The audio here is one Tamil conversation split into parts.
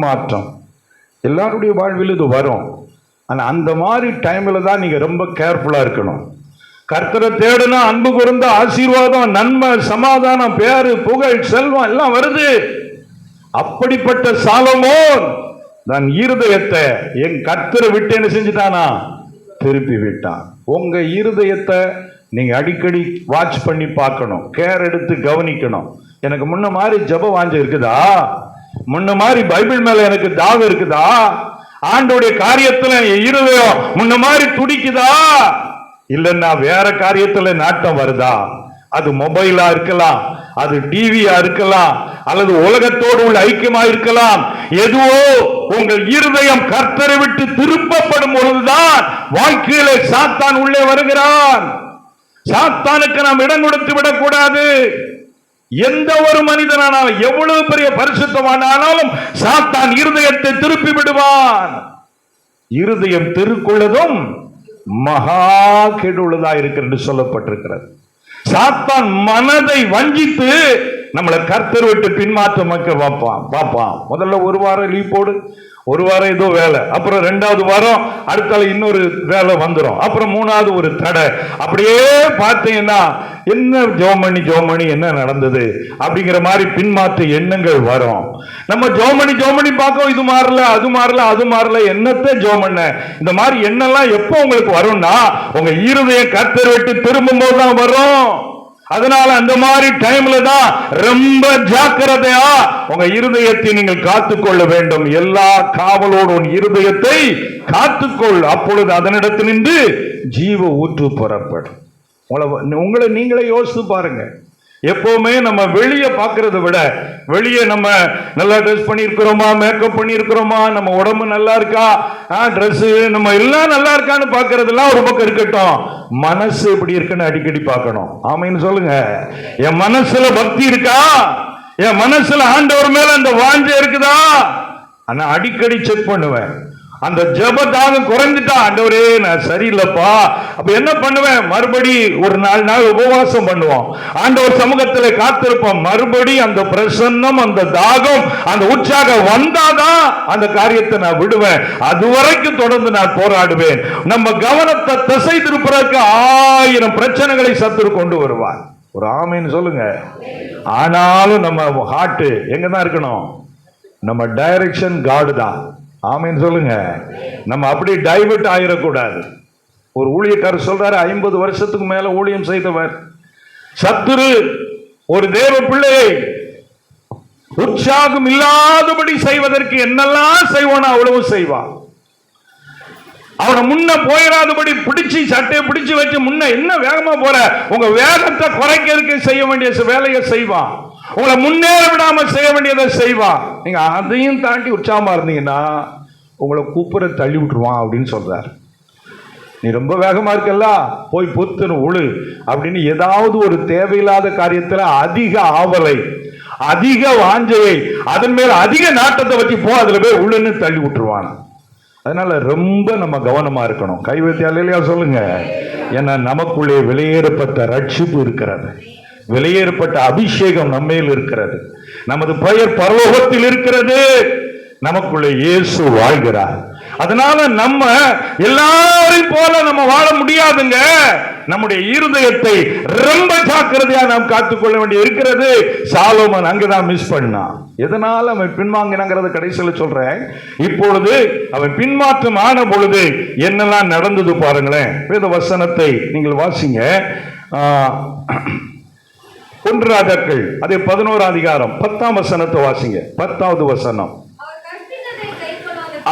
பின்மாற்றம். எல்லாருடைய வாழ்வில் இது வரும். ஆனால் அந்த மாதிரி டைமில் தான் நீங்கள் ரொம்ப கேர்ஃபுல்லாக இருக்கணும். கர்த்தரை தேடுனா அன்பு கூர்ந்த ஆசீர்வாதம், நன்மை, சமாதானம், பேரு, புகழ், செல்வம் எல்லாம் வருது. அப்படிப்பட்ட சாலமோன் நான் இருதயத்தை என் கர்த்தரை விட்டு என்ன செஞ்சுட்டானா? திருப்பி விட்டான். உங்க இருதயத்தை நீங்க அடிக்கடி வாட்ச் பண்ணி பார்க்கணும், கேர் எடுத்து கவனிக்கணும். எனக்கு முன்ன மாதிரி ஜெப வாஞ்சை இருக்குதா? முன்ன மாதிரி பைபிள் மேல எனக்கு தாகம் இருக்குதா? ஆண்டோடைய காரியத்துல என் இருதயம் முன்ன மாதிரி துடிக்குதா? இல்லைன்னா வேற காரியத்துல நாட்டம் வருதா? அது மொபைலா இருக்கலாம், அது டிவியா இருக்கலாம், அல்லது உலகத்தோடு உள்ள ஐக்கியமா இருக்கலாம். எதுவோ உங்கள் இருதயம் கர்த்தரை விட்டு திருப்பப்படும் பொழுதுதான் வாழ்க்கையில சாத்தான் உள்ளே வருகிறான். சாத்தானுக்கு நாம் இடம் கொடுத்து விடக்கூடாது. எந்த ஒரு மனிதனானாலும் எவ்வளவு பெரிய பரிசுத்தமானாலும் சாத்தான் இருதயத்தை திருப்பி விடுவான். இருதயம் திருக்குள்ளதும் மகா கெடுள்ளதா இருக்கிறது சொல்லப்பட்டிருக்கிறது. சாத்தான் மனதை வஞ்சித்து நம்மளை கர்த்தர் விட்டு பின்மாற்றம் பார்ப்பான். முதல்ல ஒரு வாரம் லீவ் போடு, ஒரு வாரம் ஏதோ வேலை, அப்புறம் 2வது வாரம் அடுத்தால இன்னொரு வேலை வந்துடும், அப்புறம் 3வது ஒரு தடை. அப்படியே பார்த்தீங்கன்னா என்ன ஜோமணி என்ன நடந்தது அப்படிங்கிற மாதிரி பின்மாற்ற எண்ணங்கள் வரும். நம்ம ஜோமணி பார்க்க இது மாறல அது மாறல என்னத்தை ஜோமண்ண இந்த மாதிரி எண்ணெல்லாம் எப்போ உங்களுக்கு வரும்னா உங்க இருதயம் கர்த்தரை விட்டு திரும்பும் போது தான் வரும். அதனால அந்த மாதிரி டைம்ல தான் ரொம்ப ஜாக்கிரதையா உங்க இருதயத்தை நீங்கள் காத்துக்கொள்ள வேண்டும். எல்லா காவலோடு உன் இருதயத்தை காத்துக்கொள், அப்பொழுது அதனிடத்திலிருந்து ஜீவ ஊற்று புறப்படும். உங்களை நீங்களே யோசித்து பாருங்க. எப்பவுமே நம்ம வெளியே பார்க்கறத விட வெளியே நம்ம நல்லா ட்ரெஸ் பண்ணியிருக்கிறோமா, மேக்கப் பண்ணியிருக்கிறோமா, நம்ம உடம்பு நல்லா இருக்கா, ட்ரெஸ் நம்ம எல்லாம் நல்லா இருக்கான்னு பார்க்கறதெல்லாம் ஒரு பக்கம் இருக்கட்டும், மனசு எப்படி இருக்குன்னு அடிக்கடி பார்க்கணும். ஆமைன்னு சொல்லுங்க. என் மனசுல பக்தி இருக்கா? என் மனசுல ஆண்டவர் மேல அந்த வாஞ்சை இருக்குதா? ஆனா அடிக்கடி செக் பண்ணுவேன். அந்த ஜெபதாகம் குறைஞ்சிட்டா, ஆண்டவரே நான் சரியில்லைப்பா, அப்ப என்ன பண்ணுவேன்? மறுபடி ஒரு 4 நாள் உபவாசம் பண்ணுவோம், ஆண்டவர் சமூகத்துல காத்திருப்போம். மறுபடி அந்த பிரசன்னம், அந்த தாகம், அந்த உற்சாகம் வந்தாதான் அந்த காரியத்தை நான் விடுவேன். அது வரைக்கும் தொடர்ந்து நான் போராடுவேன். நம்ம கவனத்தை திசை திருப்பதற்கு 1000 பிரச்சனைகளை சத்துரு கொண்டு வருவார். ஒரு ஆமேன்னு சொல்லுங்க. ஆனாலும் நம்ம ஹார்ட் எங்கதான் இருக்கணும்? நம்ம டைரக்ஷன் காடு தான். ஆமேன்னு சொல்லுங்க. நம்ம அப்படி டைவர்ட் ஆயிடக்கூடாது. ஒரு ஊழியக்காரர் சொல்றாரு, 50 வருஷத்துக்கு மேல ஊழியம் செய்தவர், சத்துரு ஒரு தேவ பிள்ளையை உற்சாகம் இல்லாதபடி செய்வதற்கு என்னெல்லாம் செய்வானோ அவ்வளவு செய்வான். அவனை முன்ன போயிடாதபடி பிடிச்சி சட்டையை பிடிச்சு வச்சு முன்ன என்ன வேகமா போற, உங்க வேகத்தை குறைக்கிறதுக்கு செய்ய வேண்டிய வேலையை செய்வான். உங்களை முன்னேற விடாம செய்ய வேண்டியதை செய்வான். நீங்க அதையும் தாண்டி உற்சாகமா இருந்தீங்கன்னா உங்களை கூப்பிட தள்ளி விட்டுருவான் அப்படின்னு சொல்றாரு. நீ ரொம்ப வேகமா இருக்கல்ல, போய் பொத்துன்னு உழு அப்படின்னு ஏதாவது ஒரு தேவையில்லாத காரியத்துல அதிக ஆவலை, அதிக வாஞ்சையை, அதன் மேல அதிக நாட்டத்தை வச்சு போ, அதுல போய் உள்ளுன்னு தள்ளி விட்டுருவான். அதனால ரொம்ப நம்ம கவனமா இருக்கணும். கைவத்தி அல்லையா சொல்லுங்க. ஏன்னா நமக்குள்ளே வெளியேறப்பட்ட ரட்சிப்பு இருக்கிறது, வெளியேறப்பட்ட அபிஷேகம் நம்மையில் இருக்கிறது, நமது பெயர் பரலோகத்தில் இருக்கிறது, நமக்குள்ளே இயேசு வாழ்கிறார். அதனால நம்ம எல்லாரையும் போல நம்ம வாழ முடியாதுங்க. நம்முடைய இருதயத்தை ரொம்ப ஜாக்கிரதையா நாம் காத்துக்கொள்ள வேண்டிய இருக்கிறது. சாலோமன் அங்கதான் மிஸ் பண்ணான். எதனால அவன் பின்வாங்கினாங்கிறத கடைசியில் சொல்றேன். இப்பொழுது அவன் பின்மாற்றம் ஆன பொழுது என்னெல்லாம் நடந்தது பாருங்களேன். வேத வசனத்தை நீங்கள் வாசிங்க. 1 ராஜாக்கள் அதே 11 அதிகாரம் 10ஆம் வசனத்தை வாசிங்க. 10வது வசனம்.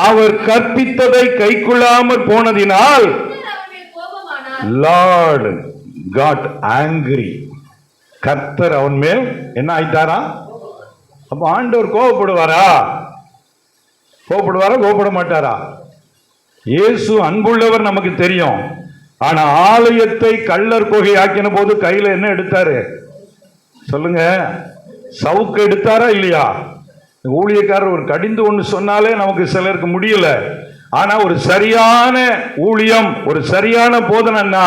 அவர் கற்பித்ததை கைக்கொள்ளாமல் போனதினால் Lord got angry. கர்த்தர் அவன் மேல் என்ன ஆயிட்டாரா? அப்ப ஆண்டவர் கோபப்படுவாரா? கோபப்பட மாட்டாரா? இயேசு அன்புள்ளவர் நமக்கு தெரியும். ஆனா ஆலயத்தை கள்ளர் குகை ஆக்கின போது கையில என்ன எடுத்தாரு சொல்லுங்க? சவுக்கு எடுத்தாரா இல்லையா? ஊழியக்காரர் ஒரு கடிந்து ஒன்று சொன்னாலே நமக்கு சிலருக்கு முடியல. ஆனா ஒரு சரியான ஊழியம், ஒரு சரியான போதனைன்னா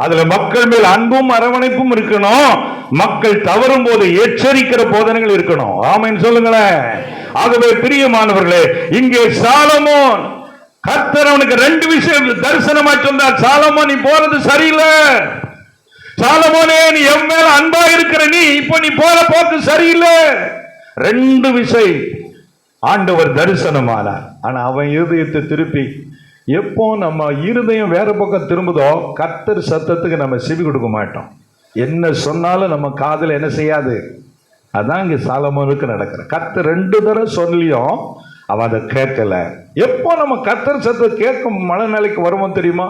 அதுல மக்கள் மேல் அன்பும் அரவணைப்பும் இருக்கணும். மக்கள் தவறும் போது எச்சரிக்கிற போதனைகள் இருக்கணும். ஆமென் சொல்லுங்களேன். ஆகவே பிரியமானவர்களே, இங்கே சாலமோன் கர்த்தர் அவனுக்கு 2 விஷயம் தரிசனமா சொன்னார். சாலமோன், நீ போறது சரியில்லை. சாலமோனே, நீ என் மேல அன்பா இருக்கிற நீ போற போக்கு சரியில்லை. 2 விஷயம் ஆண்டவர் தரிசனமானார். ஆனா அவன் இருதயத்தை திருப்பி, எப்போ நம்ம இருதயம் வேற பக்கம் திரும்புதோ கர்த்தர் சத்தத்துக்கு நம்ம செவி கொடுக்க மாட்டோம். என்ன சொன்னாலும் நம்ம காதுல என்ன செய்யாது. அதான் இங்க சாலமோனுக்கு நடக்கிற. கர்த்தர் 2 தடவை சொல்லியும் அவன் அதை கேட்கல. எப்போ நம்ம கர்த்தர் சத்தத்தை கேட்கும் மனநிலைக்கு வருவோம் தெரியுமா?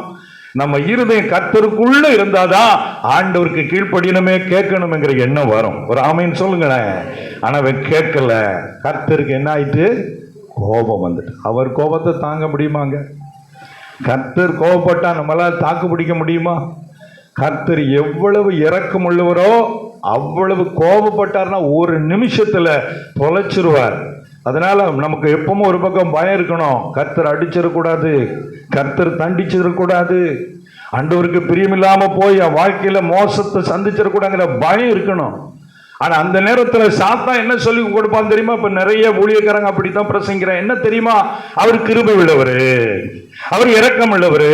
நம்ம இருதயம் கர்த்தருக்குள்ள இருந்தாதான் ஆண்டவருக்கு கீழ்ப்படியணுமே, கேட்கணுங்கிற எண்ணம் வரும். ஒரு ஆமைன்னு சொல்லுங்களேன். ஆனா அவன் கேட்கல. கர்த்தருக்கு என்ன ஆயிட்டு? கோபம் வந்துட்டு. அவர் கோபத்தை தாங்க முடியுமாங்க? கர்த்தர் கோபப்பட்டா நம்மளால தாக்கு பிடிக்க முடியுமா? கர்த்தர் எவ்வளவு இரக்கம் உள்ளவரோ அவ்வளவு கோபப்பட்டார்னா ஒரு நிமிஷத்துல தொலைச்சிருவார். அதனால நமக்கு எப்பவும் ஒரு பக்கம் பயம் இருக்கணும். கர்த்தர் அடிச்சிடக்கூடாது, கர்த்தர் தண்டிச்சிடக்கூடாது, ஆண்டவருக்கு பிரியமில்லாம போய் வாழ்க்கையில மோசத்தை சந்திச்சிடக்கூடாதுங்கிற பயம் இருக்கணும். ஆனா அந்த நேரத்துல சாத்தான் என்ன சொல்லி கொடுப்பான் தெரியுமா? இப்ப நிறைய ஊழியக்காரங்க அப்படித்தான் பிரசங்கிறேன். என்ன தெரியுமா? அவர் கிருபை உள்ளவரு, அவர் இரக்கம் உள்ளவரு,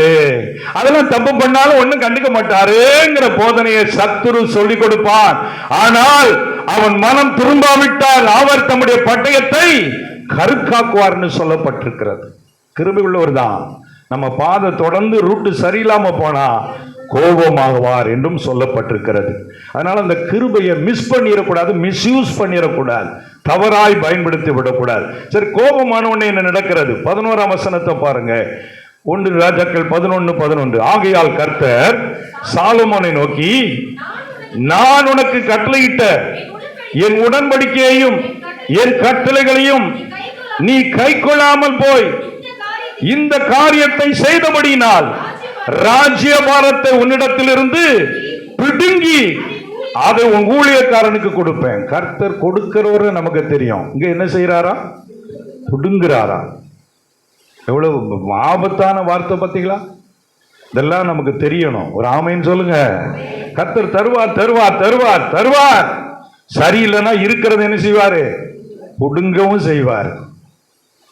அதெல்லாம் தப்பு பண்ணாலும் ஒண்ணும் கண்டுக்க மாட்டாருங்கிற போதனையை சத்துரு சொல்லி கொடுப்பான். ஆனால் அவன் மனம் திரும்பாவிட்டால் அவர் தம்முடைய பட்டயத்தை கருக்காக்குவார்னு சொல்லப்பட்டிருக்கிறது. கிருபை உள்ளவர் தான். நம்ம பாதை தொடர்ந்து ரூட்டு சரியில்லாம போனா கோபமாகுவார் என்றும் சொல்லப்பட்டிருக்கிறது. அதனால அந்த கிருபையை மிஸ் பண்ணிடக்கூடாது, மிஸ்யூஸ் பண்ணிடக்கூடாது, தவறாய் பயன்படுத்தி விடக்கூடாது. சரி, கோபமானவனே என்ன நடக்கிறது? 11ஆம் வசனத்தை பாருங்க. 1 ராஜாக்கள் 11:11. ஆகையால் கர்த்தர் சாலமோனை நோக்கி, நான் உனக்கு கட்டளையிட்ட என் உடன்படிக்கையையும் என் கட்டளைகளையும் நீ கைக்கொள்ளாமல் போய் இந்த காரியத்தை செய்தபடியினால் ராஜ்யபாரத்தை உன்னிடத்திலிருந்து பிடுங்கி அதை உன் ஊழியக்காரனுக்கு கொடுப்பேன். கர்த்தர் கொடுக்கிறவரு நமக்கு தெரியும். இங்க என்ன செய்யறாரா? பிடுங்குறாரா? எவ்வளவு ஆபத்தான வார்த்தை பார்த்தீங்களா? இதெல்லாம் நமக்கு தெரியணும். ஒரு ஆமைன்னு சொல்லுங்க. கர்த்தர் தருவார் தருவார் தருவார் தருவார். சரியில்லைன்னா இருக்கிறது என்ன செய்வாரு? பிடுங்கவும் செய்வார்.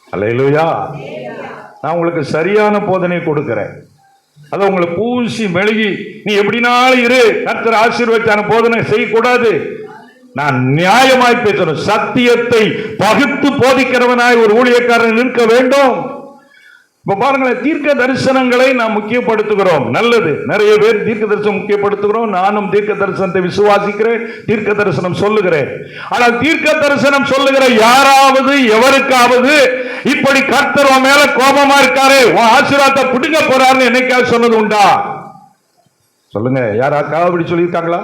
அல்லேலூயா. நான் உங்களுக்கு சரியான போதனை கொடுக்கிறேன். அதை உங்களை பூசி மெழுகி நீ எப்படினாலும் இரு, கர்த்தர் ஆசீர்வதிச்சான போதனை செய்யக்கூடாது. நான் நியாயமாய் பேசணும். சத்தியத்தை பகுத்து போதிக்கிறவனாய் ஒரு ஊழியக்காரன் இருக்க வேண்டும். இப்ப பாருங்களேன், தீர்க்க தரிசனங்களை நாம் முக்கியப்படுத்துகிறோம். நல்லது, நிறைய பேர் தீர்க்க தரிசனம் முக்கியப்படுத்துகிறோம். நானும் தீர்க்க தரிசனத்தை விசுவாசிக்கிறேன், தீர்க்க தரிசனம் சொல்லுகிறேன். ஆனால் தீர்க்க தரிசனம் சொல்லுகிற யாராவது எவருக்காவது இப்படி கர்த்தர் மேல கோபமா இருக்காரு, உன் ஆசீர்வாதத்தை பிடுங்க போறாருன்னு என்னைக்காவது சொன்னது உண்டா? சொல்லுங்க. யாராக்காவது அப்படி சொல்லியிருக்காங்களா?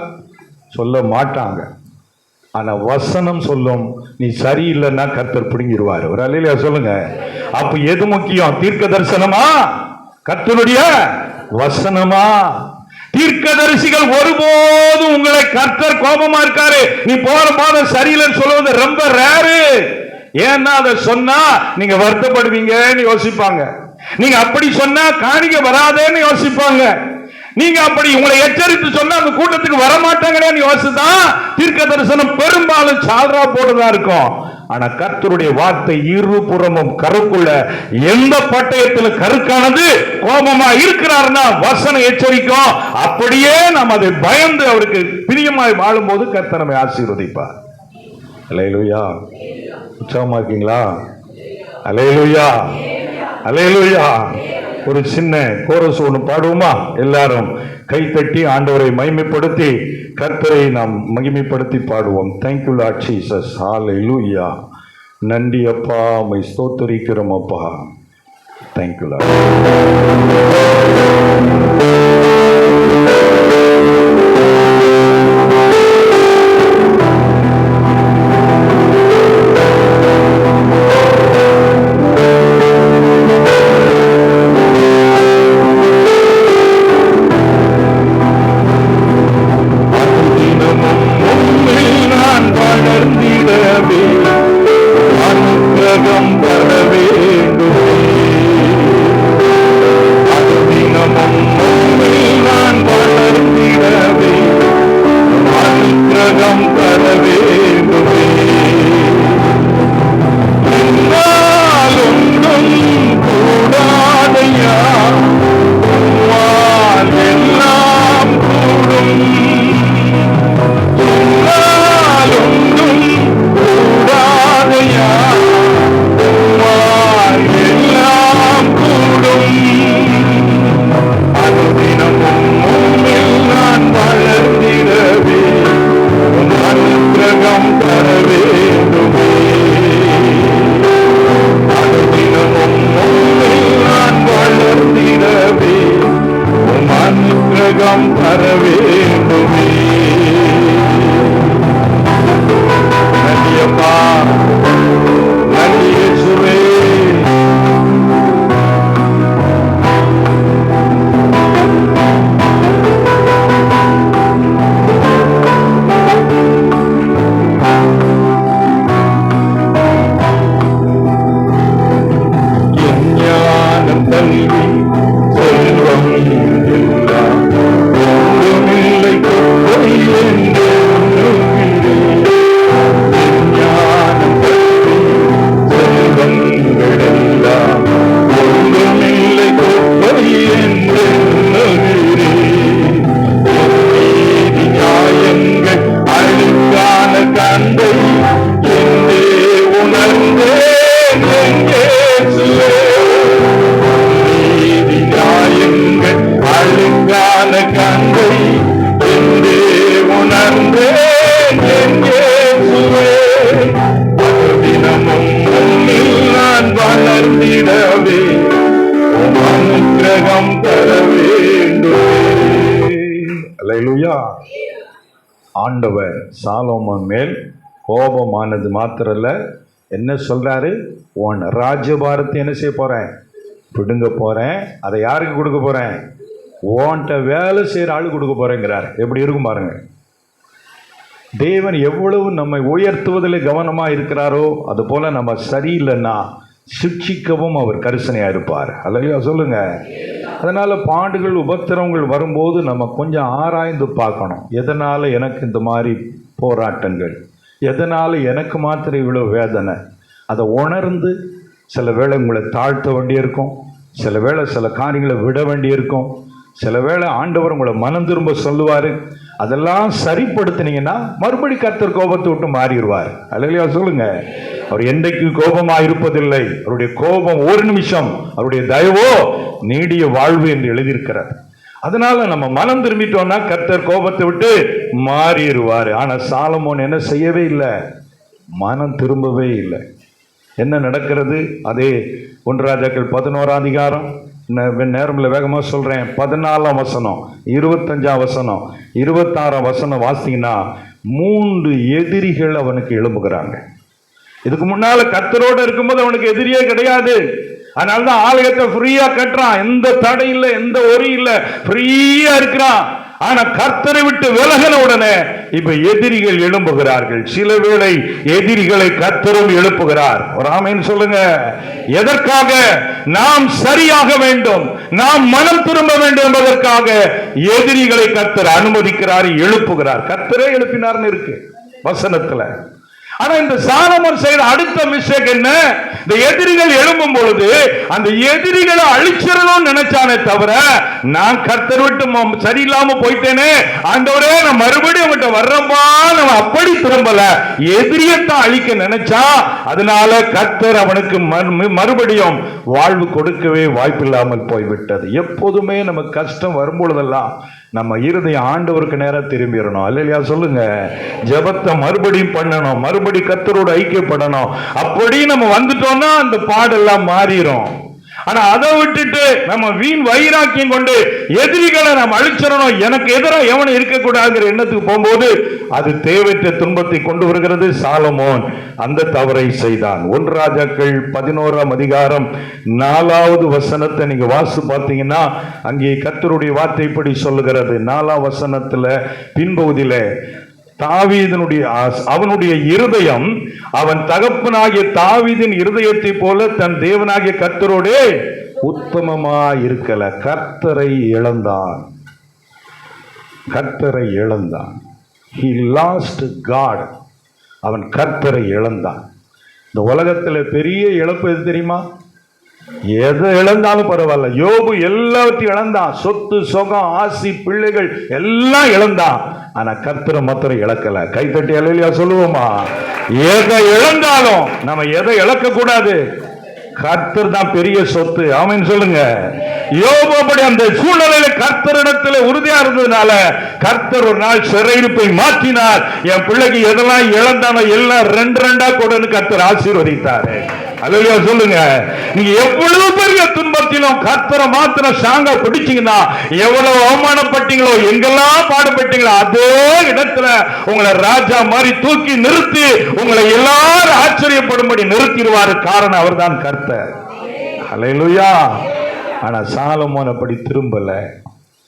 சொல்ல மாட்டாங்க. ஆனா வசனம் சொல்லும், நீ சரியில்லைன்னா கர்த்தர் பிடுங்கிடுவார். ஒரு அல்லேலூயா சொல்லுங்க. அப்ப எது முக்கியம்? தீர்க்க தரிசனமா, கர்த்தருடைய வசனமா? தீர்க்கதரிசிகள் ஒருபோதும் உங்களை கர்த்தர் கோபமா இருக்காரு, நீ போற பாதை சரியில்லைன்னு சொல்லுவது ரொம்ப ரேரு. ஏன்னா அதை சொன்னா நீங்க வருத்தப்படுவீங்கன்னு யோசிப்பாங்க. நீங்க அப்படி சொன்னா காணிக்க வராதேன்னு யோசிப்பாங்க. நீங்க அப்படி உங்களை எச்சரித்து சொன்னா அந்த கூட்டத்துக்கு வரமாட்டாங்கன்னு யோசிச்சுதான் தீர்க்க தரிசனம் பெரும்பாலும் சால்ரா போடுதா இருக்கும். ஆனா கர்த்தருடைய வார்த்தை இருபுறமும் கருக்குள்ள எந்த பட்டயத்துல கருக்கானது கோபமா இருக்கிறாருன்னா வசனம் எச்சரிக்கும். அப்படியே நாம் அதை பயந்து அவருக்கு பிரியமாய் வாழும் போது கர்த்தர் நம்மை ஆசீர்வதிப்பார். அல்லேலூயா. உற்சாகமா இருக்கீங்களா? அல்லேலூயா அல்லேலூயா. ஒரு சின்ன கோரஸ் ஒன்று பாடுவோமா? எல்லாரும் கைத்தட்டி ஆண்டவரை மகிமைப்படுத்தி கர்த்தரை நாம் மகிமைப்படுத்தி பாடுவோம். Thank you Lord Jesus. ஹல்லேலூயா. நன்றி அப்பா, உம்மை ஸ்தோத்திரிக்கிறோம் அப்பா. Thank you Lord. வேண்டும். அது தினமும் கல்வி செல்வம் எல்லாம் ஒன்றுமில்லை குப்பை என்று எண்ணுகிறேன். ஞானம் கல்வி செல்வங்கள் எல்லாம் ஒன்றுமில்லை குப்பை என்று எண்ணுகிறேன். நீதி நியாயங்கள் அழுக்கான கந்தை என்றே உணர்ந்தேன் இயேசுவே. நீதி நியாயங்கள் அழுக்கான கந்தை என்றே உணர்ந்தேன் இயேசுவே. தினமும் உன்னில் நான் வளர்ந்திடவே உம் அனுக்கிரகம் தர வேண்டுமே. அல்லேலூயா. ஆண்டவர் சாலோமோன் மேல் கோபமானது மாத்திரல்ல, என்ன சொல்றாரு? உன் ராஜ்யபாரத்தை என்ன செய்ய போறேன்? பிடுங்க போறேன். அதை யாருக்கு கொடுக்க போறேன்? உன்கிட்ட வேலை செய்யற ஆளு கொடுக்க போறேங்கிறார். எப்படி இருக்கும் பாருங்க. தேவன் எவ்வளவு நம்மை உயர்த்துவதில் கவனமா இருக்கிறாரோ அது போல நம்ம சரியில்லைன்னா சிக்ஷிக்கவும் அவர் கரிசனையா இருப்பார். அல்லையா சொல்லுங்க. அதனால பாடுகள் உபத்திரவங்கள் வரும்போது நம்ம கொஞ்சம் ஆராய்ந்து பார்க்கணும். எதனால எனக்கு இந்த மாதிரி போராட்டங்கள், எதனால எனக்கு மாத்திரம் இவ்வளோ வேதனை, அதை உணர்ந்து சில வேளை உங்களை தாழ்த்த வேண்டியிருக்கும், சில வேளை சில காரியங்களை விட வேண்டியிருக்கும், சில வேளை ஆண்டவர் உங்களை மனம் திரும்ப சொல்லுவார். அதெல்லாம் சரிப்படுத்தினீங்கன்னா மறுபடி கர்த்தர் கோபத்தை விட்டு மாறிடுவார். அல்லையா சொல்லுங்க. அவர் என்றைக்கு கோபமா இருப்பதில்லை. அவருடைய கோபம் ஒரு நிமிஷம், அவருடைய தயவோ நீடிய வாழ்வு என்று எழுதியிருக்கிறார். அதனால நம்ம மனம் திரும்பிட்டோம்னா கர்த்தர் கோபத்தை விட்டு மாறிடுவார். ஆனா சாலமோன் என்ன செய்யவே இல்லை? மனம் திரும்பவே இல்லை. என்ன நடக்கிறது? அதே 1 ராஜாக்கள் 11ஆம் அதிகாரம், நேரமில் வேகமாக சொல்கிறேன், 14ஆம் வசனம், 25ஆம் வசனம், 26ஆம் வசனம் வாசிங்கன்னா 3 எதிரிகள் அவனுக்கு எழும்புகிறாங்க. இதுக்கு முன்னால கர்த்தரோடு இருக்கும்போது அவனுக்கு எதிரியே கிடையாது. அதனால்தான் ஆலயத்தை ஃப்ரீயா கட்டுறான். எந்த தடை இல்லை, எந்த ஒரி இல்லை, ஃப்ரீயா இருக்கிறான். ஆனா கர்த்தரை விட்டு விலகின உடனே இப்ப எதிரிகள் எழும்புகிறார்கள். சில வேளை எதிரிகளை கர்த்தரும் எழுப்புகிறார். ஒரு ஆமென் சொல்லுங்க. எதற்காக? நாம் சரியாக வேண்டும், நாம் மனம் திரும்ப வேண்டும் என்பதற்காக எதிரிகளை கர்த்தர் அனுமதிக்கிறார், எழுப்புகிறார். கர்த்தரே எழுப்பினார்னு இருக்கு வசனத்துல. ஆனா இந்த சாலமோன் செய்த அடுத்த மிஸ்டேக் என்ன? இந்த எதிரிகள் எழும்பும் பொழுது அந்த எதிரிகளை அழிச்சிடணும்னு நினைச்சானே தவிர, நான் கர்த்தர் விட்டு சரியில்லாம போயிட்டேனே ஆண்டவரே, நான் மறுபடியும் அவன்கிட்ட வர்றப்பா, நம்ம அப்படி திரும்பல, எதிரியத்தான் அழிக்க நினைச்சா. அதனால கர்த்தர் அவனுக்கு மறுபடியும் வாழ்வு கொடுக்கவே வாய்ப்பில்லாமல் போய்விட்டது. எப்போதுமே நமக்கு கஷ்டம் வரும்பொழுதெல்லாம் நம்ம இருதயம் ஆண்டவருக்கு நேரம் திரும்பிடணும். அல்லையா சொல்லுங்க. ஜெபத்தை மறுபடியும் பண்ணணும், மறுபடி கர்த்தரோடு ஐக்கியப்படணும். அப்படி நம்ம வந்துட்டோம்னா அந்த பாடெல்லாம் மாறிடும். ஆனா அதை விட்டுட்டு நம்ம வீண் வைராக்கியம் கொண்டு எதிரிகளை நம்ம அழிச்சிடணும், எனக்கு எதிராக எவனும் இருக்கக்கூடாதுங்கிற எண்ணத்துக்கு போகும்போது அது தேவையற்ற துன்பத்தை கொண்டு வருகிறது. சாலமோன் அந்த தவறை செய்தான். 1 ராஜாக்கள் 11ஆம் அதிகாரம் 4வது வசனத்தை நீங்க வாசி பார்த்தீங்கன்னா அங்கே கர்த்தருடைய வார்த்தை இப்படி சொல்லுகிறது. 4ஆம் வசனத்துல பின்பகுதியில தாவீதினுடைய அவனுடைய இருதயம் அவன் தகப்பனாகிய தாவீதின் இருதயத்தை போல தன் தேவனாகிய கர்த்தரோடே உத்தமமா இருக்கல. கர்த்தரை இழந்தான். கர்த்தரை இழந்தான். He lost God. அவன் கர்த்தரை இழந்தான். இந்த உலகத்துல பெரிய இழப்பு எது தெரியுமா? எதை இழந்தாலும் பரவாயில்ல. யோபு எல்லாத்தையும் இழந்தான். சொத்து, சுகம், ஆசி, பிள்ளைகள் எல்லாம் இழந்தான். ஆனா கர்த்தரை மாத்திரம் இழக்கல. கைத்தட்டி அல்லேலூயா சொல்லுவோமா? எதை இழந்தாலும் நம்ம எதை இழக்க கூடாது? கர்த்தர் தான் பெரிய சொத்து. ஆமென் சொல்லுங்க. யோபு அப்படி அந்த சூழ்நிலையில கர்த்தரிடத்தில் உறுதியா இருந்ததுனால கர்த்தர் ஒரு நாள் சிறையிருப்பை மாற்றினார். என் பிள்ளைக்கு எதெல்லாம் இழந்தானோ எல்லாம் 2 கொடுன்னு கர்த்தர் ஆசீர்வதித்தாரு. அல்லேலூயா சொல்லுங்க. நீங்க எவ்வளவு பெரிய துன்பத்திலும் கர்த்தரை மாத்திரம் ஸ்ட்ராங்கா பிடிச்சீங்கன்னா, எவ்வளவு அவமானப்பட்டீங்களோ, எங்கெல்லாம் பாடுபட்டீங்களோ அதே இடத்துல உங்களை ராஜா மாதிரி தூக்கி நிறுத்தி உங்களை எல்லாரும் ஆச்சரியப்படும்படி நிறுத்திடுவாரு. காரணம் அவர்தான் கர்த்தர். அல்லேலூயா. ஆனா சாலமோன் அப்படி திரும்பல.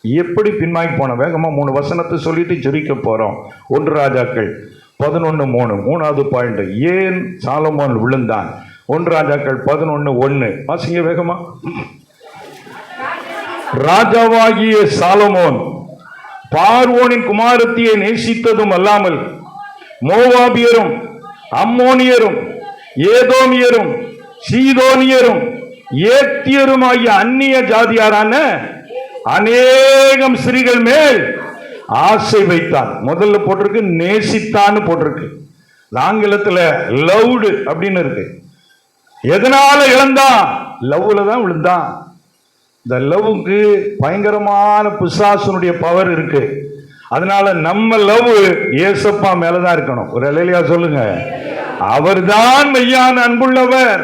எப்படி பின்வாங்கி போன? வேகமா 3 வசனத்தை சொல்லிட்டு ஜெபிக்க போறோம். 1 ராஜாக்கள் 11:3 3வது பாயிண்ட். ஏன் சாலமோன் விழுந்தான்? 1 ராஜாக்கள் 11:1 வாசிங்க வேகமா. ராஜாவாகிய சாலமோன் பார்வோனின் குமாரத்தியை நேசித்ததும் அல்லாமல் மோவாபியரும் அம்மோனியரும் ஏதோமியரும் சீதோனியரும் ஏத்தியரும் ஆகிய அந்நிய ஜாதியாரான அநேகம் ஸ்திரீகள் மேல் ஆசை வைத்தான். முதல்ல போட்டிருக்கு நேசித்தான்னு போட்டிருக்கு. ஆங்கிலத்தில் லவ்டு அப்படின்னு இருக்கு. எதனால இழந்தான்? லவ்ல தான் விழுந்தான். இந்த லவ்வுக்கு பயங்கரமான பிசாசுனுடைய பவர் இருக்கு. அதனால நம்ம லவ் ஏசப்பா மேலதான் இருக்கணும். ஒரு அல்லேலூயா சொல்லுங்க. அவர்தான் மெய்யான அன்புள்ளவர்.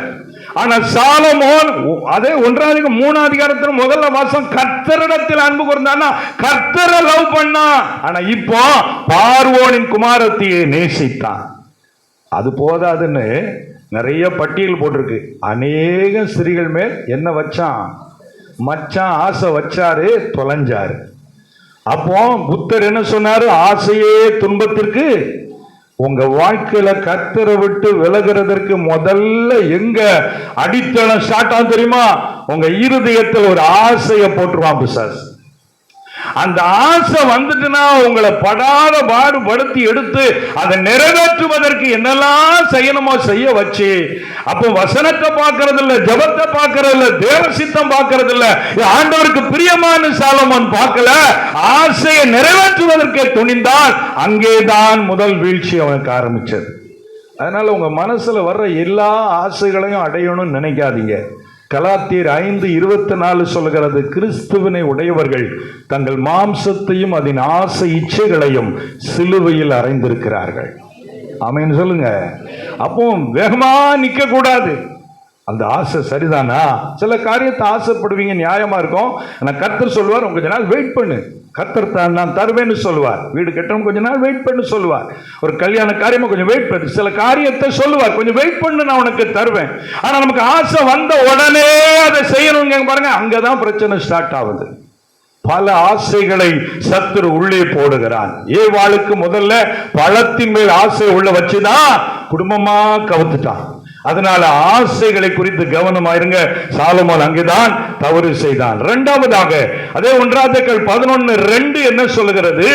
ஆனா சாலமோன் அதே 1 முதல்ல வாசம் கர்த்தரிடத்தில் அன்பு கூர்ந்தானா, கர்த்தரை லவ் பண்ணா. ஆனா இப்போ பார்வோனின் குமாரத்தியை நேசித்தான். அது போதாதுன்னு நிறைய பட்டியல் போட்டிருக்கு. அநேக ஸ்திரீகள் மேல் என்ன வச்சான்? மச்சான் ஆசை வச்சாரு, தொலைஞ்சாரு. அப்போ புத்தர் என்ன சொன்னாரு? ஆசையே துன்பத்திற்கு. உங்க வாழ்க்கையில கர்த்தரை விட்டு விலகிறதற்கு முதல்ல எங்க அடித்தளம் ஸ்டார்ட் ஆகும் தெரியுமா? உங்க இருதயத்தில் ஒரு ஆசையை போட்டுருவான் பிசாசு. அந்த ஆசை வந்துட்டுனா உங்களை படாத பாடுபடுத்தி எடுத்து அதை நிறைவேற்றுவதற்கு என்னெல்லாம் செய்யணுமோ செய்ய வச்சு, அப்போ வசனத்தை பார்க்கறது இல்ல, ஜபத்தை பார்க்கறது இல்ல, தேவ சித்தம் பார்க்கறது இல்ல, ஆண்டவருக்கு பிரியமான சாலமோன் பார்க்கல, ஆசையை நிறைவேற்றுவதற்கு துணிந்தால் அங்கேதான் முதல் வீழ்ச்சி அவனுக்கு ஆரம்பிச்சது. அதனால உங்க மனசுல வர்ற எல்லா ஆசைகளையும் அடையணும்னு நினைக்காதீங்க. கலாத்தியர் 5:24 சொல்கிறது, கிறிஸ்துவினை உடையவர்கள் தங்கள் மாம்சத்தையும் அதன் ஆசை இச்சைகளையும் சிலுவையில் அறைந்திருக்கிறார்கள். ஆமென் சொல்லுங்க. அப்போ வேகமா நிக்க கூடாது. அந்த ஆசை சரிதானா? சில காரியத்தை ஆசைப்படுவீங்க, நியாயமா இருக்கும். ஆனால் கர்த்தர் சொல்லுவார், கொஞ்ச நாள் வெயிட் பண்ணு, கர்த்தர் நான் தருவேன்னு சொல்லுவார். வீடு கட்டணும், கொஞ்ச நாள் வெயிட் பண்ணு சொல்லுவார். ஒரு கல்யாண காரியமா கொஞ்சம் வெயிட் பண்ணு, சில காரியத்தை சொல்லுவார், கொஞ்சம் வெயிட் பண்ணு, நான் உனக்கு தருவேன். ஆனா நமக்கு ஆசை வந்த உடனே அதை செய்யணுங்க பாருங்க, அங்கதான் பிரச்சனை ஸ்டார்ட் ஆகுது. பல ஆசைகளை சத்துரு உள்ளே போடுகிறான். ஏவாளுக்கு முதல்ல பழத்தின் மேல் ஆசை உள்ள வச்சுதான் குடும்பமா கவுத்துட்டான். அதனால ஆசைகளை குறித்து கவனமாயிருங்க. சாலமோன் அங்கேதான் தவறு செய்தான். இரண்டாவதாக அதே 1 என்ன சொல்லுகிறது?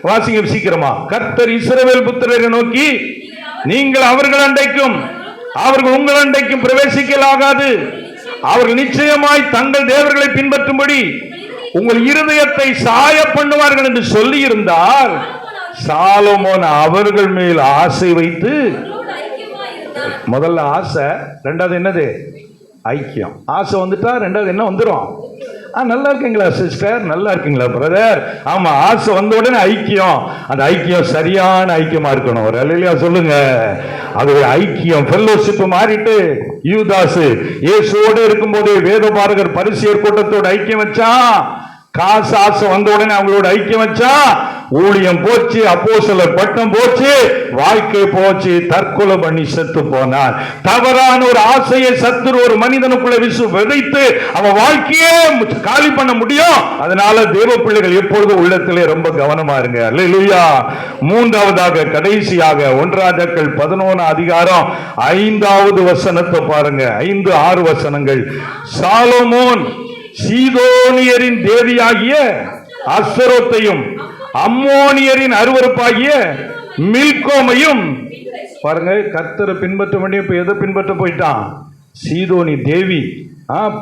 வாசிங்க சீக்கிரமா. கர்த்தர் இஸ்ரவேல் புத்திரரை நோக்கி, நீங்கள் அவர்கள் அண்டைக்கும் அவர்கள் உங்கள் அண்டைக்கும் பிரவேசிக்கலாகாது. அவர்கள் நிச்சயமாய் தங்கள் தேவர்களை பின்பற்றும்படி உங்கள் இருதயத்தை சாய பண்ணுவார்கள் என்று சொல்லி இருந்தால், சாலமோன் அவர்கள் மேல் ஆசை வைத்து, முதல்ல ஆசை, ரெண்டாவது என்னது? ஐக்கியம். ஆசை வந்துட்டா ரெண்டாவது என்ன வந்துடும்? நல்லா இருக்கீங்களா சிஸ்டர், நல்லா இருக்கீங்களா பிரதர்? ஆமா, ஆசை வந்த உடனே ஐக்கியம். அந்த ஐக்கியம் சரியான ஐக்கியமா இருக்கணும். ஒரு அல்லேலூயா சொல்லுங்க. அது ஐக்கியம் ஃபெல்லோஷிப் மாறிட்டு, யூதாஸ் இயேசுவோடு இருக்கும்போது வேதபாரகர் பரிசேயர் கூட்டத்தோட ஐக்கியம் வச்சா, காசு ஆசை வந்த உடனே அவங்களோட ஐக்கியம் வச்சா, ஊழியம் போச்சு, அப்போஸ்தலர் பட்டம் போச்சு, வாழ்க்கை போச்சு, தற்கொலை பண்ணி செத்து போனார். தவறான ஒரு ஆசையை சத்துரு ஒரு மனிதனுக்குள்ள விதைத்து அவன் வாழ்க்கையே காலி பண்ண முடியும். அதனால தேவ பிள்ளைகள் எப்பொழுது உள்ளத்திலே ரொம்ப கவனமா இருங்க. அல்லேலூயா. மூன்றாவதாக கடைசியாக 1 11 5வது வசனத்தை பாருங்க. 5-6 வசனங்கள். சாலமோன் சீதோனியரின் தேவியாகிய அஸ்தரோத்தையும் அம்மோனியரின் அருவருப்பாகிய மில்கோமையும் பாருங்க. கர்த்தரை பின்பற்ற வேண்டிய இப்ப எதை பின்பற்ற போயிட்டான்? சீதோனி தேவி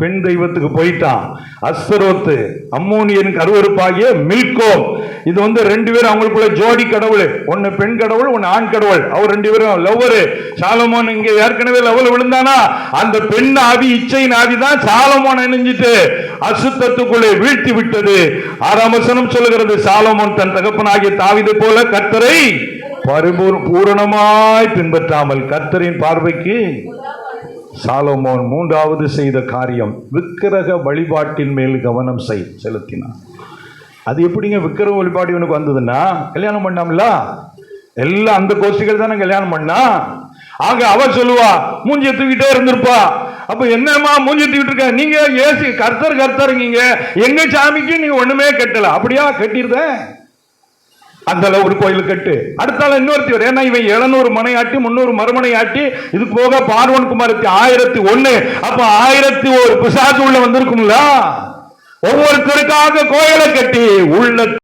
பெண் தெய்வத்துக்கு போயிட்டான். அஸ்தரோத்து அம்மோனியனுக்கு அருவருப்பாகிய மில்கோம். இது 2 பேரும் அவங்களுக்குள்ள ஜோடி கடவுள். ஒன்னு பெண் கடவுள், ஒன்னு ஆண் கடவுள். அவர் 2 பேரும் லவ்வரு. சாலமோன் இங்க ஏற்கனவே லவ்ல விழுந்தானா, அந்த பெண் ஆவி, இச்சையின் ஆவி தான் சாலமோன் இணைஞ்சிட்டு அசுத்தத்துக்குள்ளே வீழ்த்தி விட்டது. 6ஆம் வசனம் சொல்லுகிறது, சாலமோன் தன் தகப்பனாகிய தாவீது போல கர்த்தரை பூரணமாய் பின்பற்றாமல் கர்த்தரின் பார்வைக்கு. சாலமோன் 3வது செய்த காரியம் விக்கிரக வழிபாட்டின் மேல் கவனம் செலுத்தினான். அது எப்படிங்க விக்கிரக வழிபாடு இவனுக்கு வந்ததுன்னா? கல்யாணம் பண்ணாமல எல்லாம் அந்த கோஷ்டிகள் தானே கல்யாணம் பண்ணா. ஆக அவ சொல்லுவா, மூஞ்சி தூக்கிட்டே இருந்திருப்பா. அப்ப என்னமா மூஞ்சி தூக்கிட்டு இருக்க நீங்க? ஏசி கர்த்தர் கர்த்தருங்க, எங்க சாமிக்கு நீங்க ஒண்ணுமே கட்டல. அப்படியா? கட்டிருந்த அந்த ஒரு கோயில் கட்டு. அடுத்தால இன்னொருத்தர், ஏன்னா இவன் 700 மனையாட்டி 300 மறுமனையாட்டி, இது போக பார்வன் குமாரத்தி 1001. அப்ப 1001 பிசாசு உள்ள வந்திருக்கும்ல. ஒவ்வொருத்தருக்காக கோயிலை கட்டி உள்ள